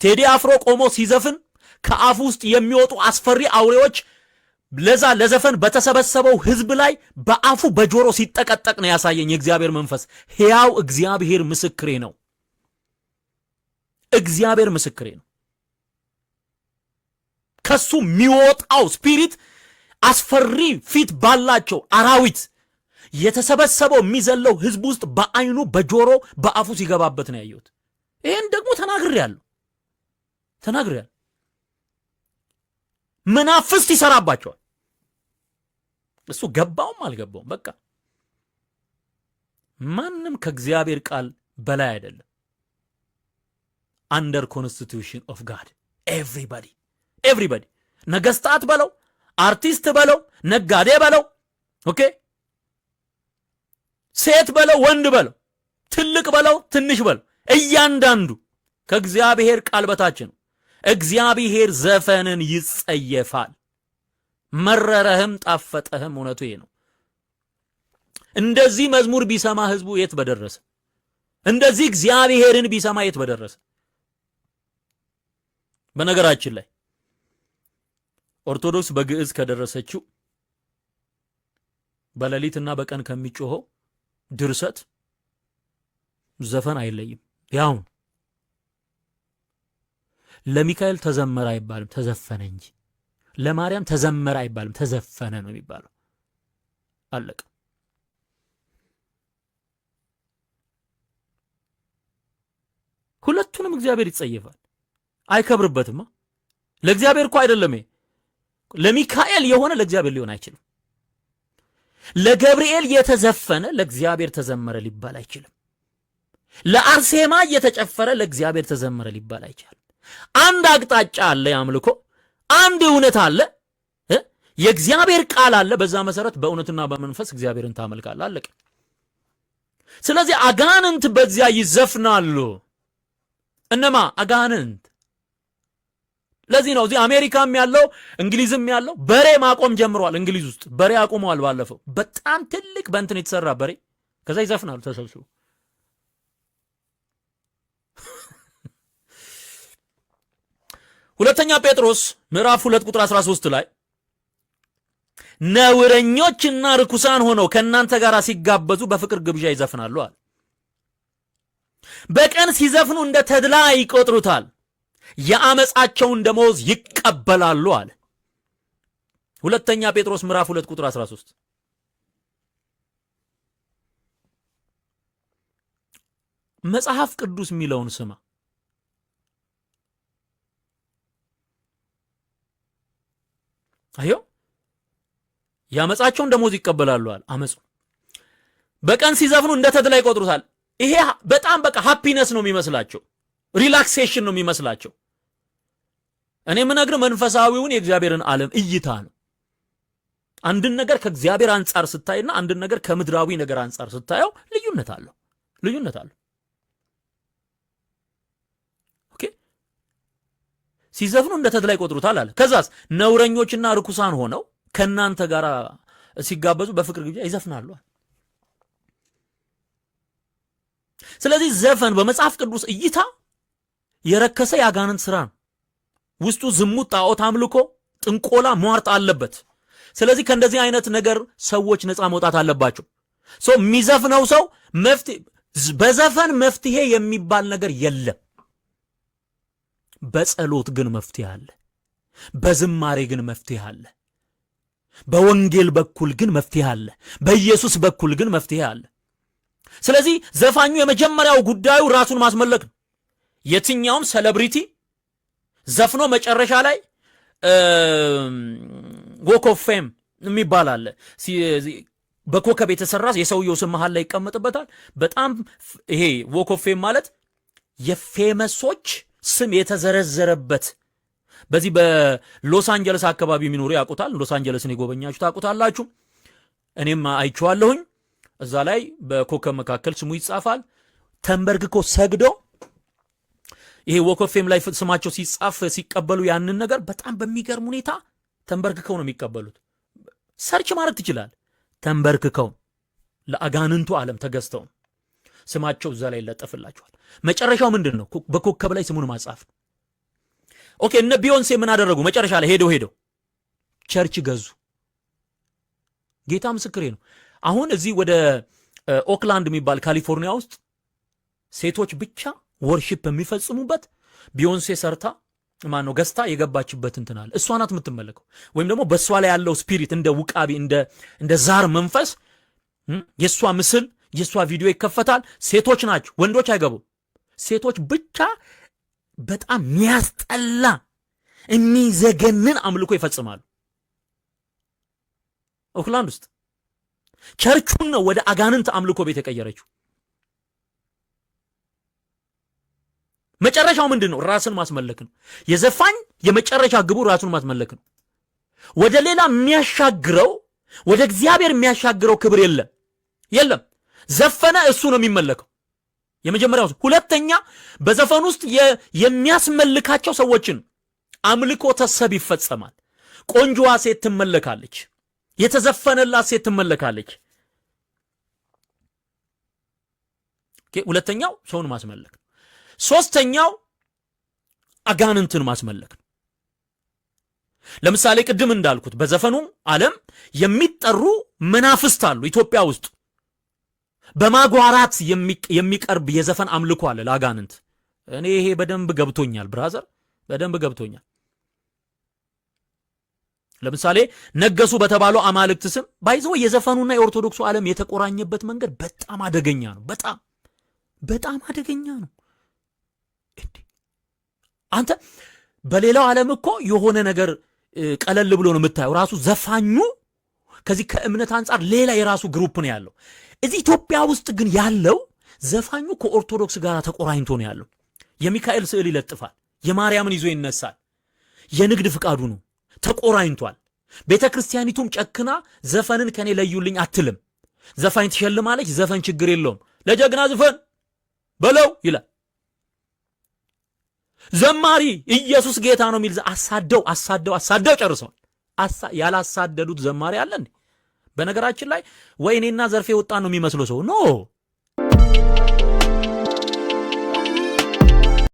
ቴዲ አፍሮ ቆሞ ሲዘፍን ከአፉ ውስጥ የሚወጡ አስፈሪ አውሬዎች ለዛ ለዘፈን በተሰበሰበው ህዝብ ላይ በአፉ በጆሮ ሲጠቀጠቅ ነው ያሳየኝ የእግዚአብሔር መንፈስ። ሕያው እግዚአብሔር ምስክሬ ነው። እግዚአብሔር ምስክሬ ነው። ከሱ የሚወጣው ስፒሪት አስፈሪ ፊት ባላቸው አራዊት የተሰበሰበው የሚዘለው ህዝብ ውስጥ በአይኑ በጆሮ በአፉ ሲገባበት ነው ያየሁት። ይሄን ደግሞ ተናግሬያለሁ። መናፍስት ይሰራባቸዋል። እሱ ገባውም አልገባውም በቃ ማንም ከእግዚአብሔር ቃል በላይ አይደለም። አንደር ኮንስቲቱሽን ኦፍ ጋድ ኤቭሪባዲ ነገስታት በለው፣ አርቲስት በለው፣ ነጋዴ በለው፣ ኦኬ ሴት በለው፣ ወንድ በለው፣ ትልቅ በለው፣ ትንሽ በለው፣ እያንዳንዱ ከእግዚአብሔር ቃል በታች ነው። እግዚአብሔር ዘፈንን ይጸየፋል። መረረህም ጣፈጠህም እውነቱ ይሄ ነው። እንደዚህ መዝሙር ቢሰማ ህዝቡ የት በደረሰ። እንደዚህ እግዚአብሔርን ቢሰማ የት በደረሰ። በነገራችን ላይ ኦርቶዶክስ በግዕዝ ከደረሰችው በሌሊትና በቀን ከሚጮኸው ድርሰት ዘፈን አይለይም። ያው ለሚካኤል ተዘመረ አይባልም ተዘፈነ እንጂ፣ ለማርያም ተዘመረ አይባልም ተዘፈነ ነው የሚባለው። አለቀ። ሁለቱንም እግዚአብሔር ይጸየፋል፣ አይከብርበትማ። ለእግዚአብሔር እኮ አይደለም። ለሚካኤል የሆነ ለእግዚአብሔር ሊሆን አይችልም። ለገብርኤል የተዘፈነ ለእግዚአብሔር ተዘመረ ሊባል አይችልም። ለአርሴማ የተጨፈረ ለእግዚአብሔር ተዘመረ ሊባል አይችልም። አንድ አቅጣጫ አለ ያምልኮ፣ አንድ እውነት አለ፣ የእግዚአብሔር ቃል አለ። በዛ መሰረት በእውነትና በመንፈስ እግዚአብሔርን ታመልካለህ። አለቀ። ስለዚህ አጋንንት በዚያ ይዘፍናሉ። እነማ አጋንንት። ለዚህ ነው እዚህ አሜሪካም ያለው እንግሊዝም ያለው በሬ ማቆም ጀምሯል። እንግሊዝ ውስጥ በሬ አቆመዋል። ባለፈው በጣም ትልቅ በእንትን የተሰራ በሬ፣ ከዛ ይዘፍናሉ ተሰብስበው። ሁለተኛ ጴጥሮስ ምዕራፍ 2 ቁጥር 13 ላይ ነውረኞችና ርኩሳን ሆነው ከእናንተ ጋር ሲጋበዙ በፍቅር ግብዣ ይዘፍናሉ አለ። በቀን ሲዘፍኑ እንደ ተድላ ይቆጥሩታል፣ የአመፃቸውን ደመወዝ ይቀበላሉ አለ። ሁለተኛ ጴጥሮስ ምዕራፍ 2 ቁጥር 13 መጽሐፍ ቅዱስ የሚለውን ስማ። አዮ ያመፃቸውን ደመወዝ ይቀበላሉ አለ። አመፁ በቀን ሲዘፍኑ እንደ ተድላ ይቆጥሩታል። ይሄ በጣም በቃ ሃፒነስ ነው የሚመስላቸው፣ ሪላክሴሽን ነው የሚመስላቸው። እኔ የምነግርህ መንፈሳዊውን የእግዚአብሔርን ዓለም እይታ ነው። አንድን ነገር ከእግዚአብሔር አንጻር ስታይና አንድን ነገር ከምድራዊ ነገር አንጻር ስታየው ልዩነት አለው። ኦኬ ሲዘፍኑ እንደ ተድላ ይቆጥሩታል አለ። ከዛስ ነውረኞችና ርኩሳን ሆነው ከእናንተ ጋር ሲጋበዙ በፍቅር ግብዣ ይዘፍናሉ። ስለዚህ ዘፈን በመጽሐፍ ቅዱስ እይታ የረከሰ ያጋንንት ስራ ነው። ውስጡ ዝሙት፣ ጣዖት አምልኮ፣ ጥንቆላ፣ ሟርት አለበት። ስለዚህ ከእንደዚህ አይነት ነገር ሰዎች ነፃ መውጣት አለባቸው። የሚዘፍነው ሰው በዘፈን መፍትሄ የሚባል ነገር የለም። በጸሎት ግን መፍትሄ አለ። በዝማሬ ግን መፍትሄ አለ። በወንጌል በኩል ግን መፍትሄ አለ። በኢየሱስ በኩል ግን መፍትሄ አለ። ስለዚህ ዘፋኙ የመጀመሪያው ጉዳዩ ራሱን ማስመለክ ነው። የትኛውም ሴሌብሪቲ ዘፍኖ መጨረሻ ላይ ዎክ ኦፍ ፌም የሚባል አለ። በኮከብ የተሰራ የሰውየው ስም መሃል ላይ ይቀመጥበታል። በጣም ይሄ ዎክ ኦፍ ፌም ማለት የፌመሶች ስም የተዘረዘረበት። በዚህ በሎስ አንጀለስ አካባቢ የሚኖሩ ያውቁታል። ሎስ አንጀለስን የጎበኛችሁ ታውቁታላችሁ። እኔም አይቼዋለሁኝ። እዛ ላይ በኮከብ መካከል ስሙ ይጻፋል። ተንበርክኮ ሰግዶ ይሄ ዎክ ኦፍ ፌም ላይ ስማቸው ሲጻፍ ሲቀበሉ ያንን ነገር በጣም በሚገርም ሁኔታ ተንበርክከው ነው የሚቀበሉት። ሰርች ማድረግ ትችላል። ተንበርክከው ለአጋንንቱ ዓለም ተገዝተው ስማቸው እዛ ላይ ይለጠፍላቸዋል። መጨረሻው ምንድን ነው? በኮከብ ላይ ስሙን ማጻፍ። ኦኬ እነ ቢዮንሴ ምን አደረጉ? መጨረሻ ላይ ሄደው ቸርች ገዙ። ጌታ ምስክሬ ነው። አሁን እዚህ ወደ ኦክላንድ የሚባል ካሊፎርኒያ ውስጥ ሴቶች ብቻ ወርሺፕ የሚፈጽሙበት ቢዮንሴ ሰርታ ማነው ገዝታ የገባችበት እንትናል። እሷ ናት የምትመለከው። ወይም ደግሞ በእሷ ላይ ያለው ስፒሪት እንደ ውቃቢ እንደ ዛር መንፈስ የእሷ ምስል የእሷ ቪዲዮ ይከፈታል። ሴቶች ናቸው፣ ወንዶች አይገቡም። ሴቶች ብቻ በጣም የሚያስጠላ የሚዘገንን አምልኮ ይፈጽማሉ። ኦክላንድ ውስጥ ቸርቹን ነው ወደ አጋንንት አምልኮ ቤት የቀየረችው። መጨረሻው ምንድን ነው? ራስን ማስመለክ ነው። የዘፋኝ የመጨረሻ ግቡ ራሱን ማስመለክ ነው። ወደ ሌላ የሚያሻግረው ወደ እግዚአብሔር የሚያሻግረው ክብር የለም። ዘፈነ፣ እሱ ነው የሚመለከው። የመጀመሪያው። ሁለተኛ በዘፈን ውስጥ የሚያስመልካቸው ሰዎችን አምልኮ ተሰብ ይፈጸማል። ቆንጆዋ ሴት ትመለካለች፣ የተዘፈነላት ሴት ትመለካለች። ሁለተኛው ሰውን ማስመለክ ነው። ሶስተኛው አጋንንትን ማስመለክ ነው። ለምሳሌ ቅድም እንዳልኩት በዘፈኑ ዓለም የሚጠሩ መናፍስት አሉ። ኢትዮጵያ ውስጥ በማጓራት የሚቀርብ የዘፈን አምልኮ አለ ለአጋንንት። እኔ ይሄ በደንብ ገብቶኛል ብራዘር፣ በደንብ ገብቶኛል። ለምሳሌ ነገሱ በተባለው አማልክት ስም ባይዘው የዘፈኑና የኦርቶዶክሱ ዓለም የተቆራኘበት መንገድ በጣም አደገኛ ነው። በጣም አደገኛ ነው። አንተ በሌላው ዓለም እኮ የሆነ ነገር ቀለል ብሎ ነው የምታየው። ራሱ ዘፋኙ ከዚህ ከእምነት አንጻር ሌላ የራሱ ግሩፕ ነው ያለው። እዚህ ኢትዮጵያ ውስጥ ግን ያለው ዘፋኙ ከኦርቶዶክስ ጋር ተቆራኝቶ ነው ያለው። የሚካኤል ስዕል ይለጥፋል፣ የማርያምን ይዞ ይነሳል። የንግድ ፍቃዱ ነው፣ ተቆራኝቷል። ቤተ ክርስቲያኒቱም ጨክና ዘፈንን ከኔ ለዩልኝ አትልም። ዘፋኝ ትሸልማለች። ዘፈን ችግር የለውም፣ ለጀግና ዘፈን በለው ይላል። ዘማሪ ኢየሱስ ጌታ ነው የሚል አሳደው ጨርሰዋል። ያላሳደዱት ዘማሪ አለ እንዴ? በነገራችን ላይ ወይኔና ዘርፌ ወጣን ነው የሚመስለው ሰው ኖ